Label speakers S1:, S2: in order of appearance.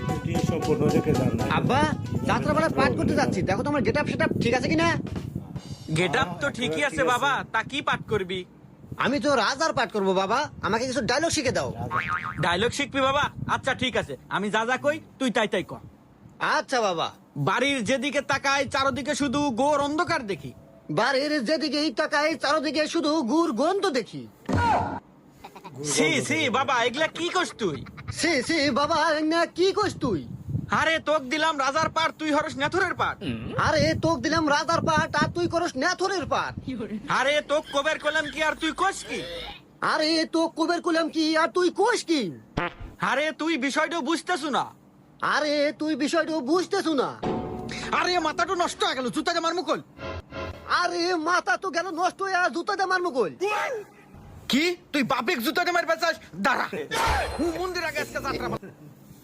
S1: ছুটি সম্পূর্ণ রেখে যান না।
S2: আব্বা যাত্রাপালা পাঠ করতে যাচ্ছি, দেখো তোমার গেটআপ সেটআপ ঠিক আছে কিনা।
S3: গেট আপ তো ঠিকই আছে বাবা, তা কি পাঠ করবি?
S2: আমি তো রাজার পাঠ করবো বাবা, আমাকে কিছু ডায়লগ শিখে দাও।
S3: ডায়লগ শিখবি বাবা? আচ্ছা ঠিক আছে, আমি যা যা কই তুই তাই তাই কর।
S2: আচ্ছা বাবা।
S3: বাড়ির যেদিকে তাকাই চারদিকে শুধু ঘোর অন্ধকার দেখি।
S2: বাড়ির যেদিকে তাকাই চারদিকে শুধু গুড় গন্ধ দেখি।
S3: সি সি বাবা, এগুলা কি করছ তুই?
S2: সে সে বাবা না কি কইস তুই?
S3: আরে তোক দিলাম রাজার পাঠ, তুই হরস নেথুরের পাঠ।
S2: আরে তোক দিলাম রাজার পাঠ আর তুই করস নেথরের পাঠ।
S3: আরে তোক কবের কলাম কি আর তুই কস কি?
S2: আরে তো কুবের কুলাম কি আর তুই কোস কি?
S3: আরে তুই বিষয়টা বুঝতেছ না।
S2: আরে তুই বিষয়টা বুঝতেছ না।
S3: আরে মাথাটা নষ্ট হয়ে গেল, জুতা মার মুকল।
S2: আরে মাথা তো গেল নষ্ট হয়ে আর জুতা দিয়ে মারমু কই?
S3: কি তুই বাপেক জুতা মার বেচাস? দাঁড়া মন্দির আগে আজকে যাত্রা